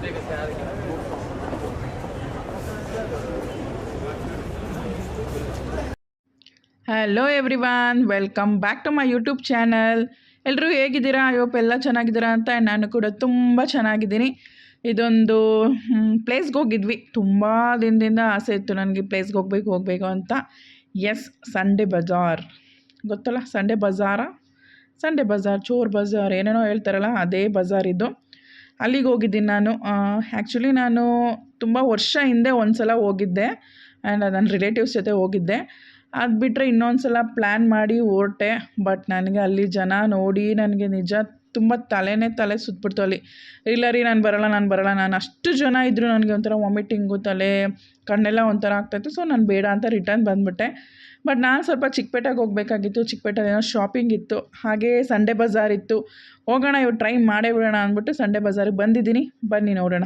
Hello everyone, welcome back to my YouTube channel. ಎಲ್ಲರೂ ಹೇಗಿದ್ದೀರಾ? ಅಯ್ಯೋಪ್ ಎಲ್ಲ ಚೆನ್ನಾಗಿದ್ದೀರಾ ಅಂತ. ನಾನು ಕೂಡ ತುಂಬ ಚೆನ್ನಾಗಿದ್ದೀನಿ. ಇದೊಂದು ಪ್ಲೇಸ್ಗೆ ಹೋಗಿದ್ವಿ. ತುಂಬ ದಿನದಿಂದ ಆಸೆ ಇತ್ತು ನನಗೆ ಪ್ಲೇಸ್ಗೆ ಹೋಗಬೇಕು ಅಂತ. ಎಸ್, ಸಂಡೇ ಬಜಾರ್ ಗೊತ್ತಲ್ಲ? ಸಂಡೇ ಬಜಾರ್, ಚೋರ್ ಬಜಾರ್ ಏನೇನೋ ಹೇಳ್ತಾರಲ್ಲ, ಅದೇ ಬಜಾರ್ ಇದು. ಅಲ್ಲಿಗೆ ಹೋಗಿದ್ದೀನಿ ನಾನು. ಆ್ಯಕ್ಚುಲಿ ನಾನು ತುಂಬ ವರ್ಷ ಹಿಂದೆ ಒಂದು ಸಲ ಹೋಗಿದ್ದೆ, ಆ್ಯಂಡ್ ನನ್ನ ರಿಲೇಟಿವ್ಸ್ ಜೊತೆ ಹೋಗಿದ್ದೆ. ಅದು ಬಿಟ್ಟರೆ ಇನ್ನೊಂದು ಸಲ ಪ್ಲ್ಯಾನ್ ಮಾಡಿ ಹೊರಟೆ. ಬಟ್ ನನಗೆ ಅಲ್ಲಿ ಜನ ನೋಡಿ ನನಗೆ ನಿಜ ತುಂಬ ತಲೆ ಸುತ್ತಬಿಡ್ತು ಅಲ್ಲಿ. ಇಲ್ಲ ರೀ, ನಾನು ಬರೋಲ್ಲ. ನಾನು ಅಷ್ಟು ಜನ ಇದ್ದರು, ನನಗೆ ಒಂಥರ ವಾಮಿಟಿಂಗು, ಕಣ್ಣೆಲ್ಲ ಒಂಥರ ಆಗ್ತಾಯಿತ್ತು. ಸೊ ನಾನು ಬೇಡ ಅಂತ ರಿಟರ್ನ್ ಬಂದುಬಿಟ್ಟೆ. ಬಟ್ ನಾನು ಸ್ವಲ್ಪ ಚಿಕ್ಕಪೇಟೆಗೆ ಹೋಗಬೇಕಾಗಿತ್ತು. ಚಿಕ್ಕಪೇಟೆಗೆ ಏನೋ ಶಾಪಿಂಗ್ ಇತ್ತು, ಹಾಗೇ ಸಂಡೇ ಬಜಾರ್ ಇತ್ತು. ಹೋಗೋಣ, ಇವ್ರು ಟ್ರೈ ಮಾಡೇ ಬಿಡೋಣ ಅಂದ್ಬಿಟ್ಟು ಸಂಡೇ ಬಜಾರಿಗೆ ಬಂದಿದ್ದೀನಿ. ಬನ್ನಿ ನೋಡೋಣ.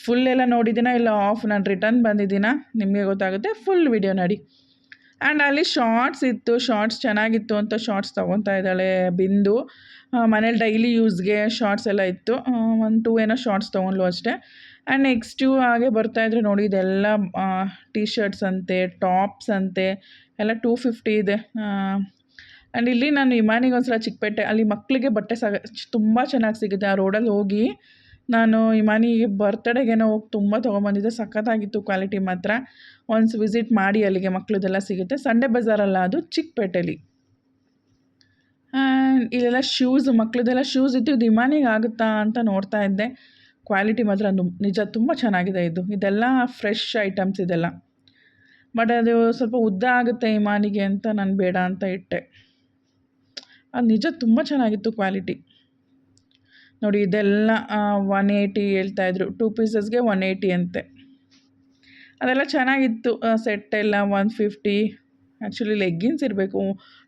ಫುಲ್ ಎಲ್ಲ ನೋಡಿದ್ದೀನ ಇಲ್ಲ ಆಫ್ ನಾನು ರಿಟರ್ನ್ ಬಂದಿದ್ದೀನ ನಿಮಗೆ ಗೊತ್ತಾಗುತ್ತೆ. ಫುಲ್ ವಿಡಿಯೋ ನೋಡಿ. ಆ್ಯಂಡ್ ಅಲ್ಲಿ ಶಾರ್ಟ್ಸ್ ಇತ್ತು. ಶಾರ್ಟ್ಸ್ ಚೆನ್ನಾಗಿತ್ತು ಅಂತ ಶಾರ್ಟ್ಸ್ ತೊಗೊತಾ ಇದ್ದಾಳೆ ಬಿಂದು. ಮನೇಲಿ ಡೈಲಿ ಯೂಸ್ಗೆ ಶಾರ್ಟ್ಸ್ ಎಲ್ಲ ಇತ್ತು. 1-2 ಏನೋ ಶಾರ್ಟ್ಸ್ ತೊಗೊಂಡ್ಲು ಅಷ್ಟೇ. ಆ್ಯಂಡ್ ನೆಕ್ಸ್ಟು ಹಾಗೆ ಬರ್ತಾಯಿದ್ರೆ ನೋಡಿ, ಇದೆಲ್ಲ ಟೀ ಶರ್ಟ್ಸ್ ಅಂತೆ, ಟಾಪ್ಸ್ ಅಂತೆ ಎಲ್ಲ 250 ಇದೆ. ಆ್ಯಂಡ್ ಇಲ್ಲಿ ನಾನು ಇಮಾನಿಗೆ ಒಂದ್ಸಲ ಚಿಕ್ಕಪೇಟೆ ಅಲ್ಲಿ ಮಕ್ಕಳಿಗೆ ಬಟ್ಟೆ ತುಂಬ ಚೆನ್ನಾಗಿ ಸಿಗುತ್ತೆ. ಆ ರೋಡಲ್ಲಿ ಹೋಗಿ ನಾನು ಇಮಾನಿಗೆ ಬರ್ತಡೇಗೇನೋ ಹೋಗಿ ತುಂಬ ತೊಗೊಂಬಂದಿದ್ದೆ. ಸಖತ್ತಾಗಿತ್ತು ಕ್ವಾಲಿಟಿ ಮಾತ್ರ. ಒನ್ಸ್ ವಿಸಿಟ್ ಮಾಡಿ, ಅಲ್ಲಿಗೆ ಮಕ್ಕಳದೆಲ್ಲ ಸಿಗುತ್ತೆ. ಸಂಡೇ ಬಜಾರಲ್ಲ, ಅದು ಚಿಕ್ಕಪೇಟೆಲಿ. ಆ್ಯಂಡ್ ಇಲ್ಲೆಲ್ಲ ಶೂಸ್, ಮಕ್ಕಳದೆಲ್ಲ ಶೂಸ್ ಇತ್ತು. ಇದು ಇಮಾನಿಗೆ ಆಗುತ್ತಾ ಅಂತ ನೋಡ್ತಾ ಇದ್ದೆ. ಕ್ವಾಲಿಟಿ ಮಾತ್ರ ನಿಜ ತುಂಬ ಚೆನ್ನಾಗಿದೆ. ಇದೆಲ್ಲ ಫ್ರೆಶ್ ಐಟಮ್ಸ್ ಇದೆಲ್ಲ. ಬಟ್ ಅದು ಸ್ವಲ್ಪ ಉದ್ದ ಆಗುತ್ತೆ ಇಮಾನಿಗೆ ಅಂತ ನಾನು ಬೇಡ ಅಂತ ಇಟ್ಟೆ. ಅದು ನಿಜ ತುಂಬ ಚೆನ್ನಾಗಿತ್ತು ಕ್ವಾಲಿಟಿ. ನೋಡಿ, ಇದೆಲ್ಲ 180 ಹೇಳ್ತಾಯಿದ್ರು. 2 ಪೀಸಸ್ಗೆ 180 ಅಂತೆ. ಅದೆಲ್ಲ ಚೆನ್ನಾಗಿತ್ತು. ಸೆಟ್ ಎಲ್ಲ 150. ಆ್ಯಕ್ಚುಲಿ ಲೆಗ್ಗಿನ್ಸ್ ಇರಬೇಕು.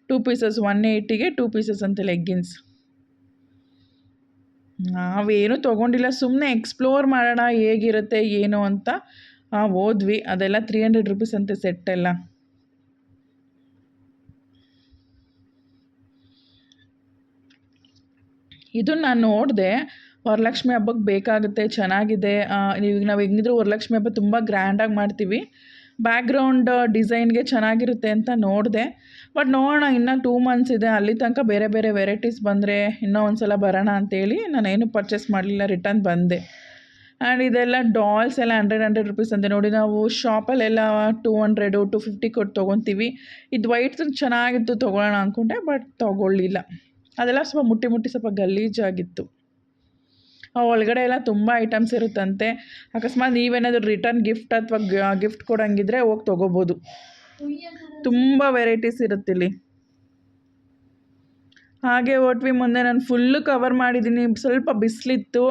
2 ಪೀಸಸ್ 180ಗೆ 2 ಪೀಸಸ್ ಅಂತೆ ಲೆಗ್ಗಿನ್ಸ್. ನಾವೇನು ತೊಗೊಂಡಿಲ್ಲ, ಸುಮ್ಮನೆ ಎಕ್ಸ್ಪ್ಲೋರ್ ಮಾಡೋಣ ಹೇಗಿರುತ್ತೆ ಏನು ಅಂತ ಹೋದ್ವಿ. ಅದೆಲ್ಲ 300 ರುಪೀಸ್ ಅಂತೆ ಸೆಟ್ ಎಲ್ಲ. ಇದು ನಾನು ನೋಡಿದೆ, ವರಲಕ್ಷ್ಮಿ ಹಬ್ಬಕ್ಕೆ ಬೇಕಾಗುತ್ತೆ, ಚೆನ್ನಾಗಿದೆ. ಈಗ ನಾವು ಹೆಂಗಿದ್ರು ವರಲಕ್ಷ್ಮಿ ಹಬ್ಬ ತುಂಬ ಗ್ರ್ಯಾಂಡಾಗಿ ಮಾಡ್ತೀವಿ. ಬ್ಯಾಕ್ಗ್ರೌಂಡ್ ಡಿಸೈನ್ಗೆ ಚೆನ್ನಾಗಿರುತ್ತೆ ಅಂತ ನೋಡಿದೆ. ಬಟ್ ನೋಡೋಣ, ಇನ್ನೂ 2 ಮಂತ್ಸ್ ಇದೆ. ಅಲ್ಲಿ ತನಕ ಬೇರೆ ಬೇರೆ ವೆರೈಟೀಸ್ ಬಂದರೆ ಇನ್ನೂ ಒಂದು ಸಲ ಬರೋಣ ಅಂತೇಳಿ ನಾನೇನು ಪರ್ಚೇಸ್ ಮಾಡಲಿಲ್ಲ, ರಿಟರ್ನ್ ಬಂದೆ. ಆ್ಯಂಡ್ ಇದೆಲ್ಲ ಡಾಲ್ಸ್ ಎಲ್ಲ 100 ರುಪೀಸ್ ಅಂತೆ. ನೋಡಿ, ನಾವು ಶಾಪಲ್ಲೆಲ್ಲ 200 250 ಕೊಟ್ಟು ತೊಗೊತೀವಿ. ಇದು ವೈಟ್ ಚೆನ್ನಾಗಿತ್ತು, ತೊಗೊಳ್ಳೋಣ ಅಂದ್ಕೊಂಡೆ, ಬಟ್ ತೊಗೊಳ್ಳಿಲ್ಲ. ಅದೆಲ್ಲ ಸ್ವಲ್ಪ ಮುಟ್ಟಿ ಸ್ವಲ್ಪ ಗಲೀಜಾಗಿತ್ತು. ಒಳಗಡೆ ಎಲ್ಲ ತುಂಬ ಐಟಮ್ಸ್ ಇರುತ್ತಂತೆ. ಅಕಸ್ಮಾತ್ ನೀವೇನಾದರೂ ರಿಟರ್ನ್ ಗಿಫ್ಟ್ ಅಥವಾ ಗಿಫ್ಟ್ ಕೊಡೋಂಗಿದ್ರೆ ಹೋಗಿ ತೊಗೋಬೋದು. ತುಂಬ ವೆರೈಟೀಸ್ ಇರುತ್ತಿಲ್ಲಿ. ಹಾಗೆ ಹೊಟ್ವಿ ಮುಂದೆ. ನಾನು ಫುಲ್ಲು ಕವರ್ ಮಾಡಿದ್ದೀನಿ. ಸ್ವಲ್ಪ ಬಿಸಿಲಿತ್ತು,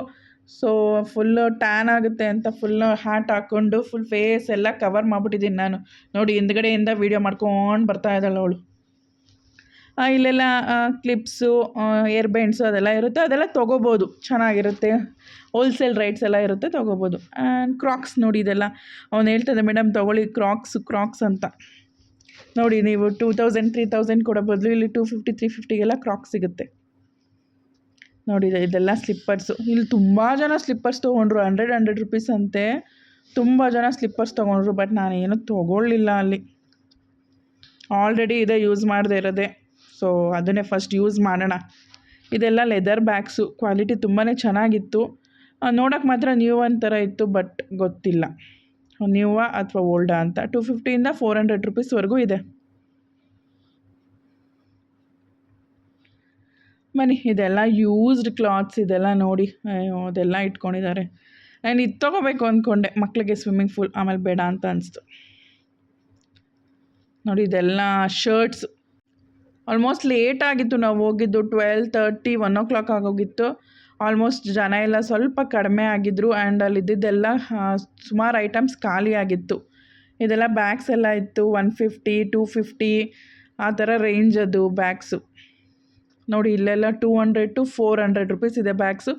ಸೊ ಫುಲ್ಲು ಟ್ಯಾನ್ ಆಗುತ್ತೆ ಅಂತ ಫುಲ್ಲು ಹ್ಯಾಟ್ ಹಾಕ್ಕೊಂಡು ಫುಲ್ ಫೇಸ್ ಎಲ್ಲ ಕವರ್ ಮಾಡಿಬಿಟ್ಟಿದ್ದೀನಿ ನಾನು. ನೋಡಿ, ಹಿಂದ್ಗಡೆಯಿಂದ ವೀಡಿಯೋ ಮಾಡ್ಕೊಂಡು ಬರ್ತಾ ಇದ್ದಾಳೆ ಅವಳು. ಇಲ್ಲೆಲ್ಲ ಕ್ಲಿಪ್ಸು, ಏರ್ ಬ್ಯಾಂಡ್ಸು ಅದೆಲ್ಲ ಇರುತ್ತೆ. ಅದೆಲ್ಲ ತೊಗೋಬೋದು, ಚೆನ್ನಾಗಿರುತ್ತೆ. ಹೋಲ್ಸೇಲ್ ರೈಟ್ಸ್ ಎಲ್ಲ ಇರುತ್ತೆ, ತೊಗೋಬೋದು. ಆ್ಯಂಡ್ ಕ್ರಾಕ್ಸ್ ನೋಡಿ, ಇದೆಲ್ಲ ಅವ್ನು ಹೇಳ್ತದೆ, ಮೇಡಮ್ ತೊಗೊಳ್ಳಿ ಕ್ರಾಕ್ಸ್ ಅಂತ. ನೋಡಿ, ನೀವು 2000 3000 ಕೊಡೋ ಬದಲು ಇಲ್ಲಿ 250 350ಗೆಲ್ಲ ಕ್ರಾಕ್ಸ್ ಸಿಗುತ್ತೆ. ನೋಡಿ, ಇದೆಲ್ಲ ಸ್ಲಿಪ್ಪರ್ಸು. ಇಲ್ಲಿ ತುಂಬ ಜನ ಸ್ಲಿಪ್ಪರ್ಸ್ ತೊಗೊಂಡ್ರು. 100 ರುಪೀಸ್ ಅಂತೆ. ತುಂಬ ಜನ ಸ್ಲಿಪ್ಪರ್ಸ್ ತೊಗೊಂಡ್ರು. ಬಟ್ ನಾನೇನು ತೊಗೊಳ್ಳಿಲ್ಲ ಅಲ್ಲಿ. ಆಲ್ರೆಡಿ ಇದೆ, ಯೂಸ್ ಮಾಡದೇ ಇರೋದೆ. ಸೊ ಅದನ್ನೇ ಫಸ್ಟ್ ಯೂಸ್ ಮಾಡೋಣ. ಇದೆಲ್ಲ ಲೆದರ್ ಬ್ಯಾಗ್ಸು. ಕ್ವಾಲಿಟಿ ತುಂಬಾ ಚೆನ್ನಾಗಿತ್ತು. ನೋಡೋಕ್ಕೆ ಮಾತ್ರ ನ್ಯೂ ಒಂಥರ ಇತ್ತು, ಬಟ್ ಗೊತ್ತಿಲ್ಲ ನ್ಯೂವಾ ಅಥವಾ ಓಲ್ಡಾ ಅಂತ. 250ಇಂದ 400 ರುಪೀಸ್ವರೆಗೂ ಇದೆ. ಬನ್ನಿ, ಇದೆಲ್ಲ ಯೂಸ್ಡ್ ಕ್ಲಾತ್ಸ್. ಇದೆಲ್ಲ ನೋಡಿ, ಅದೆಲ್ಲ ಇಟ್ಕೊಂಡಿದ್ದಾರೆ. ನಾನು ಇದು ತೊಗೋಬೇಕು ಅಂದ್ಕೊಂಡೆ, ಮಕ್ಕಳಿಗೆ ಸ್ವಿಮ್ಮಿಂಗ್ ಪೂಲ್, ಆಮೇಲೆ ಬೇಡ ಅಂತ ಅನಿಸ್ತು. ನೋಡಿ, ಇದೆಲ್ಲ ಶರ್ಟ್ಸ್. ಆಲ್ಮೋಸ್ಟ್ ಲೇಟ್ ಆಗಿತ್ತು, ನಾವು ಹೋಗಿದ್ದು 12:30 1 o'clock ಆಗೋಗಿತ್ತು. ಆಲ್ಮೋಸ್ಟ್ ಜನ ಎಲ್ಲ ಸ್ವಲ್ಪ ಕಡಿಮೆ ಆಗಿದ್ದರು. ಆ್ಯಂಡ್ ಅಲ್ಲಿದ್ದೆಲ್ಲ ಸುಮಾರು ಐಟಮ್ಸ್ ಖಾಲಿ ಆಗಿತ್ತು. ಇದೆಲ್ಲ ಬ್ಯಾಗ್ಸ್ ಎಲ್ಲ ಇತ್ತು. 150 250 ಆ ಥರ ರೇಂಜ್ ಅದು ಬ್ಯಾಗ್ಸು. ನೋಡಿ, ಇಲ್ಲೆಲ್ಲ 200 to 400 ರುಪೀಸ್ ಇದೆ ಬ್ಯಾಗ್ಸು.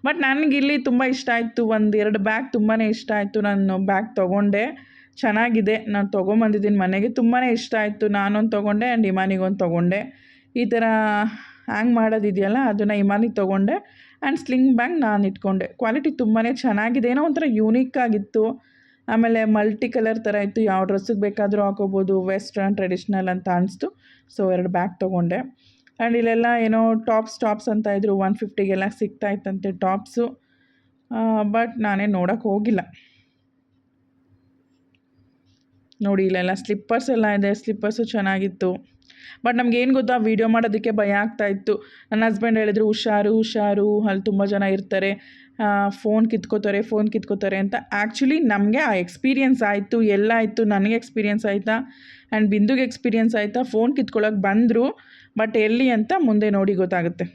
ಬಟ್ ನನಗಿಲ್ಲಿ ತುಂಬ ಇಷ್ಟ ಆಯಿತು. 1-2 ಬ್ಯಾಗ್ ತುಂಬಾ ಇಷ್ಟ ಆಯಿತು. ನಾನು ಬ್ಯಾಗ್ ತೊಗೊಂಡೆ, ಚೆನ್ನಾಗಿದೆ. ನಾನು ತೊಗೊಂಬಂದಿದ್ದೀನಿ ಮನೆಗೆ, ತುಂಬಾ ಇಷ್ಟ ಆಯಿತು. ನಾನೊಂದು ತೊಗೊಂಡೆ ಆ್ಯಂಡ್ ಇಮಾನಿಗೊಂದು ತೊಗೊಂಡೆ. ಈ ಥರ ಹ್ಯಾಂಗ್ ಮಾಡೋದಿದೆಯಲ್ಲ, ಅದನ್ನು ಇಮಾನಿಗೆ ತೊಗೊಂಡೆ. ಆ್ಯಂಡ್ ಸ್ಲಿಂಗ್ ಬ್ಯಾಗ್ ನಾನು ಇಟ್ಕೊಂಡೆ. ಕ್ವಾಲಿಟಿ ತುಂಬಾ ಚೆನ್ನಾಗಿದೆ, ಏನೋ ಒಂಥರ ಯೂನಿಕ್ ಆಗಿತ್ತು. ಆಮೇಲೆ ಮಲ್ಟಿ ಕಲರ್ ಥರ ಇತ್ತು, ಯಾವ ಡ್ರೆಸ್ಸಿಗೆ ಬೇಕಾದರೂ ಹಾಕೋಬೋದು, ವೆಸ್ಟರ್ನ್ ಟ್ರೆಡಿಷ್ನಲ್ ಅಂತ ಅನಿಸ್ತು. ಸೊ 2 ಬ್ಯಾಗ್ ತೊಗೊಂಡೆ. ಆ್ಯಂಡ್ ಇಲ್ಲೆಲ್ಲ ಏನೋ ಟಾಪ್ಸ್ ಅಂತ ಇದ್ರು, 150ಗೆಲ್ಲ ಸಿಗ್ತಾಯಿತ್ತಂತೆ ಟಾಪ್ಸು. ಬಟ್ ನಾನೇನು ನೋಡೋಕ್ಕೆ ಹೋಗಿಲ್ಲ. ನೋಡಿ ಇಲ್ಲೆಲ್ಲ ಸ್ಲಿಪ್ಪರ್ಸ್ ಎಲ್ಲ ಇದೆ, ಸ್ಲಿಪ್ಪರ್ಸು ಚೆನ್ನಾಗಿತ್ತು. ಬಟ್ ನಮಗೇನು ಗೊತ್ತಾ, ವೀಡಿಯೋ ಮಾಡೋದಕ್ಕೆ ಭಯ ಆಗ್ತಾಯಿತ್ತು. ನನ್ನ ಹಸ್ಬೆಂಡ್ ಹೇಳಿದ್ರು ಹುಷಾರು, ಅಲ್ಲಿ ತುಂಬ ಜನ ಇರ್ತಾರೆ, ಫೋನ್ ಕಿತ್ಕೋತಾರೆ ಅಂತ. ಆ್ಯಕ್ಚುಲಿ ನಮಗೆ ಆ ಎಕ್ಸ್ಪೀರಿಯನ್ಸ್ ಆಯಿತು, ಎಲ್ಲ ಆಯಿತು. ನನಗೆ ಎಕ್ಸ್ಪೀರಿಯನ್ಸ್ ಆಯಿತಾ ಆ್ಯಂಡ್ ಬಿಂದುಗೆ ಎಕ್ಸ್ಪೀರಿಯನ್ಸ್ ಆಯಿತಾ. ಫೋನ್ ಕಿತ್ಕೊಳ್ಳೋಕೆ ಬಂದರು, ಬಟ್ ಎಲ್ಲಿ ಅಂತ ಮುಂದೆ ನೋಡಿ ಗೊತ್ತಾಗುತ್ತೆ.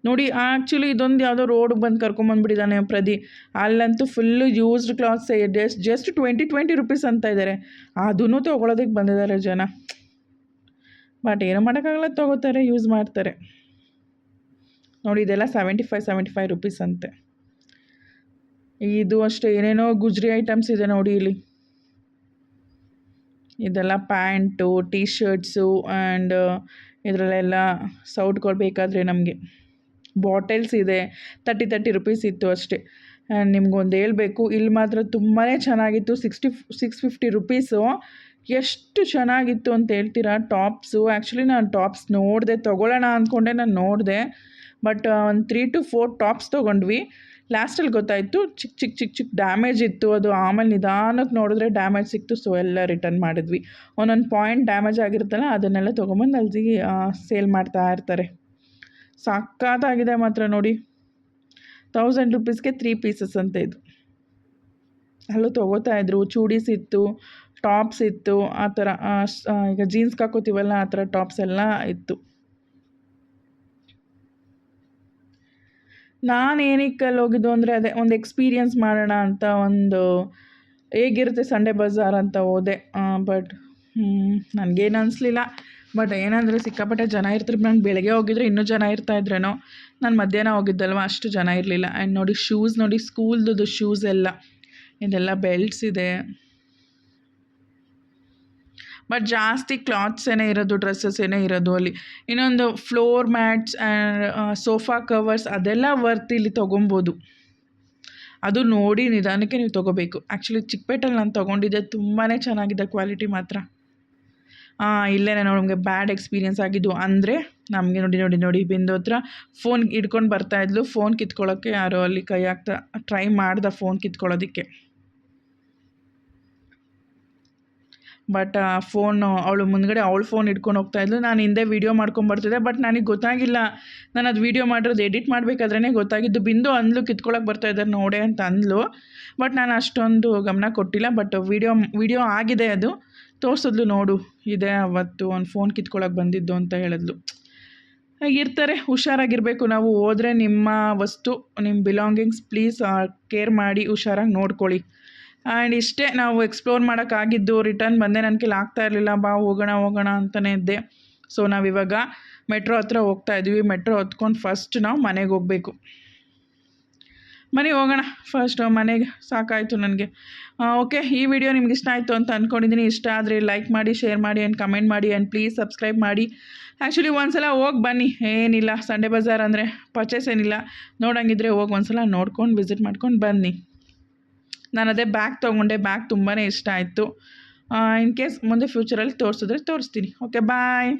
ನೋಡಿ ಆ್ಯಕ್ಚುಲಿ ಇದೊಂದು ಯಾವುದೋ ರೋಡಿಗೆ ಬಂದು ಕರ್ಕೊಂಬಂದ್ಬಿಟ್ಟಿದ್ದಾನೆ ಅಲ್ಲಂತೂ full used clothes just 20 rupees ಅಂತ ಇದ್ದಾರೆ. ಅದನ್ನು ತೊಗೊಳೋದಕ್ಕೆ ಬಂದಿದ್ದಾರೆ ಜನ. ಬಟ್ ಏನೋ ಮಾಡೋಕ್ಕಾಗಲ್ಲ, ತೊಗೋತಾರೆ, ಯೂಸ್ ಮಾಡ್ತಾರೆ. ನೋಡಿ ಇದೆಲ್ಲ 75 ರುಪೀಸ್ ಅಂತೆ. ಇದು ಅಷ್ಟೇ ಏನೇನೋ ಗುಜ್ರಿ ಐಟಮ್ಸ್ ಇದೆ ನೋಡಿ ಇಲ್ಲಿ. ಇದೆಲ್ಲ ಪ್ಯಾಂಟು, ಟೀ ಶರ್ಟ್ಸು ಆ್ಯಂಡ್ ಇದರಲ್ಲೆಲ್ಲ ಸೌಟ್ಗಳು ಬೇಕಾದರೆ ನಮಗೆ. ಬಾಟಲ್ಸ್ ಇದೆ, 30 ರುಪೀಸ್ ಇತ್ತು ಅಷ್ಟೇ. ಆ್ಯಂಡ್ ನಿಮ್ಗೊಂದು ಹೇಳಬೇಕು, ಇಲ್ಲಿ ಮಾತ್ರ ತುಂಬಾ ಚೆನ್ನಾಗಿತ್ತು. 650 ರುಪೀಸು. ಎಷ್ಟು ಚೆನ್ನಾಗಿತ್ತು ಅಂತ ಹೇಳ್ತೀರಾ ಟಾಪ್ಸು. ಆ್ಯಕ್ಚುಲಿ ನಾನು ಟಾಪ್ಸ್ ನೋಡಿದೆ, ತೊಗೊಳ್ಳೋಣ ಅಂದ್ಕೊಂಡೆ, ನಾನು ನೋಡಿದೆ. ಬಟ್ ಒಂದು 3 to 4 ಟಾಪ್ಸ್ ತೊಗೊಂಡ್ವಿ. ಲಾಸ್ಟಲ್ಲಿ ಗೊತ್ತಾಯಿತು ಚಿಕ್ಕ ಡ್ಯಾಮೇಜ್ ಇತ್ತು ಅದು. ಆಮೇಲೆ ನಿಧಾನಕ್ಕೆ ನೋಡಿದ್ರೆ ಡ್ಯಾಮೇಜ್ ಸಿಕ್ತು. ಸೊ ಎಲ್ಲ ರಿಟರ್ನ್ ಮಾಡಿದ್ವಿ. ಒಂದೊಂದು ಪಾಯಿಂಟ್ ಡ್ಯಾಮೇಜ್ ಆಗಿರುತ್ತಲ್ಲ, ಅದನ್ನೆಲ್ಲ ತೊಗೊಂಬಂದು ಅಲ್ಲಿ ಸೇಲ್ ಮಾಡ್ತಾ ಇರ್ತಾರೆ. ಸಕ್ಕತ್ತಾಗಿದೆ ಮಾತ್ರ ನೋಡಿ. 1000 ರುಪೀಸ್ಗೆ 3 ಪೀಸಸ್ ಅಂತ ಇದು. ಅಲ್ಲೂ ತೊಗೋತಾಯಿದ್ರು. ಚೂಡೀಸ್ ಇತ್ತು, ಟಾಪ್ಸ್ ಇತ್ತು, ಆ ಥರ ಈಗ ಜೀನ್ಸ್ಗೆ ಹಾಕೋತೀವಲ್ಲ ಆ ಥರ ಟಾಪ್ಸ್ ಎಲ್ಲ ಇತ್ತು. ನಾನು ಏನಕ್ಕೆ ಅಲ್ಲಿ ಹೋಗಿದ್ದು ಅಂದರೆ ಅದೇ ಒಂದು ಎಕ್ಸ್ಪೀರಿಯನ್ಸ್ ಮಾಡೋಣ ಅಂತ, ಒಂದು ಹೇಗಿರುತ್ತೆ ಸಂಡೇ ಬಜಾರ್ ಅಂತ ಹೋದೆ. ಬಟ್ ನನಗೇನು ಅನಿಸ್ಲಿಲ್ಲ. ಬಟ್ ಏನಂದರೆ ಸಿಕ್ಕಾಪಟ್ಟೆ ಜನ ಇರ್ತಾರೆ. ನಾನು ಬೆಳಗ್ಗೆ ಹೋಗಿದ್ರೆ ಇನ್ನೂ ಜನ ಇರ್ತಾಯಿದ್ರೇನೋ. ನಾನು ಮಧ್ಯಾಹ್ನ ಹೋಗಿದ್ದಲ್ವ, ಅಷ್ಟು ಜನ ಇರಲಿಲ್ಲ. ಆ್ಯಂಡ್ ನೋಡಿ ಶೂಸ್ ನೋಡಿ, ಸ್ಕೂಲ್ದು ಶೂಸ್ ಎಲ್ಲ, ಇದೆಲ್ಲ ಬೆಲ್ಟ್ಸ್ ಇದೆ. ಬಟ್ ಜಾಸ್ತಿ ಕ್ಲಾತ್ಸ್ ಏನೇ ಇರೋದು, ಡ್ರೆಸ್ಸಸ್ ಏನೇ ಇರೋದು ಅಲ್ಲಿ. ಇನ್ನೊಂದು floor mats and sofa covers ಅದೆಲ್ಲ ವರ್ತ್ ಇಲ್ಲಿ ತೊಗೊಬೋದು. ಅದು ನೋಡಿ ನಿಧಾನಕ್ಕೆ ನೀವು ತೊಗೋಬೇಕು. ಆ್ಯಕ್ಚುಲಿ ಚಿಕ್ಕಪೇಟೆಲ್ಲಿ ನಾನು ತೊಗೊಂಡಿದ್ದೆ, ತುಂಬಾ ಚೆನ್ನಾಗಿದೆ ಕ್ವಾಲಿಟಿ ಮಾತ್ರ. ಇಲ್ಲೇ ನಮಗೆ ಬ್ಯಾಡ್ ಎಕ್ಸ್ಪೀರಿಯನ್ಸ್ ಆಗಿದ್ದು ಅಂದರೆ, ನಮಗೆ ನೋಡಿ ಬಿಂದು ಹತ್ರ ಫೋನ್ ಹಿಡ್ಕೊಂಡು ಬರ್ತಾಯಿದ್ಲು. ಫೋನ್ ಕಿತ್ಕೊಳ್ಳೋಕ್ಕೆ ಯಾರೋ ಅಲ್ಲಿ ಕೈ ಹಾಕ್ತಾ ಟ್ರೈ ಮಾಡ್ದೆ ಫೋನ್ ಕಿತ್ಕೊಳ್ಳೋದಕ್ಕೆ. ಬಟ್ ಫೋನು ಅವಳು ಮುಂದ್ಗಡೆ ಅವಳು ಫೋನ್ ಹಿಡ್ಕೊಂಡು ಹೋಗ್ತಾಯಿದ್ಲು. ನಾನು ಹಿಂದೆ ವೀಡಿಯೋ ಮಾಡ್ಕೊಂಬರ್ತಿದ್ದೆ. ಬಟ್ ನನಗೆ ಗೊತ್ತಾಗಿಲ್ಲ, ನಾನು ಅದು ವೀಡಿಯೋ ಮಾಡಿರೋದು ಎಡಿಟ್ ಮಾಡಬೇಕಾದ್ರೇ ಗೊತ್ತಾಗಿದ್ದು. ಬಿಂದು ಅಂದ್ಲು ಕಿತ್ಕೊಳ್ಳೋಕೆ ಬರ್ತಾಯಿದ್ದಾರೆ ನೋಡೆ ಅಂತ ಅಂದ್ಲು. ಬಟ್ ನಾನು ಅಷ್ಟೊಂದು ಗಮನ ಕೊಟ್ಟಿಲ್ಲ. ಬಟ್ ವೀಡಿಯೋ ಆಗಿದೆ, ಅದು ತೋರಿಸಿದ್ಲು. ನೋಡು ಇದೆ ಅವತ್ತು ಒಂದು ಫೋನ್ ಕಿತ್ಕೊಳ್ಳೋಕೆ ಬಂದಿದ್ದು ಅಂತ ಹೇಳಿದ್ಲು. ಇರ್ತಾರೆ, ಹುಷಾರಾಗಿರಬೇಕು. ನಾವು ಹೋದರೆ ನಿಮ್ಮ ವಸ್ತು, ನಿಮ್ಮ ಬಿಲಾಂಗಿಂಗ್ಸ್ ಪ್ಲೀಸ್ ಕೇರ್ ಮಾಡಿ ಹುಷಾರಾಗಿ ನೋಡ್ಕೊಳ್ಳಿ. ಆ್ಯಂಡ್ ಇಷ್ಟೇ ನಾವು ಎಕ್ಸ್ಪ್ಲೋರ್ ಮಾಡೋಕ್ಕಾಗಿದ್ದು. ರಿಟರ್ನ್ ಬಂದೆ, ನನ್ನ ಕೈಲಿ ಆಗ್ತಾ ಇರಲಿಲ್ಲ. ಬಾ ಹೋಗೋಣ ಅಂತಲೇ ಇದ್ದೆ. ಸೊ ನಾವಿವಾಗ ಮೆಟ್ರೋ ಹತ್ರ ಹೋಗ್ತಾಯಿದ್ವಿ. ಮೆಟ್ರೋ ಹತ್ಕೊಂಡು ಫಸ್ಟ್ ನಾವು ಮನೆಗೆ ಹೋಗಬೇಕು. ಮನೆಗೆ ಹೋಗೋಣ ಫಸ್ಟು, ಮನೆಗೆ ಸಾಕಾಯಿತು ನನಗೆ. ಓಕೆ, ಈ ವಿಡಿಯೋ ನಿಮ್ಗೆ ಇಷ್ಟ ಆಯಿತು ಅಂತ ಅಂದ್ಕೊಂಡಿದ್ದೀನಿ. ಇಷ್ಟ ಆದರೆ ಲೈಕ್ ಮಾಡಿ, ಶೇರ್ ಮಾಡಿ ಆ್ಯಂಡ್ ಕಮೆಂಟ್ ಮಾಡಿ ಆ್ಯಂಡ್ ಪ್ಲೀಸ್ ಸಬ್ಸ್ಕ್ರೈಬ್ ಮಾಡಿ. ಆ್ಯಕ್ಚುಲಿ ಒಂದ್ಸಲ ಹೋಗಿ ಬನ್ನಿ, ಏನಿಲ್ಲ, ಸಂಡೇ ಬಜಾರ್ ಅಂದರೆ ಪರ್ಚೇಸ್ ಏನಿಲ್ಲ. ನೋಡೋಂಗಿದ್ರೆ ಹೋಗಿ ಒಂದ್ಸಲ ನೋಡ್ಕೊಂಡು ವಿಸಿಟ್ ಮಾಡ್ಕೊಂಡು ಬನ್ನಿ. ನಾನು ಅದೇ ಬ್ಯಾಗ್ ತೊಗೊಂಡೆ, ಬ್ಯಾಗ್ ತುಂಬಾ ಇಷ್ಟ ಆಯಿತು. ಇನ್ ಕೇಸ್ ಮುಂದೆ ಫ್ಯೂಚರಲ್ಲಿ ತೋರಿಸಿದ್ರೆ ತೋರಿಸ್ತೀನಿ. ಓಕೆ, ಬಾಯ್.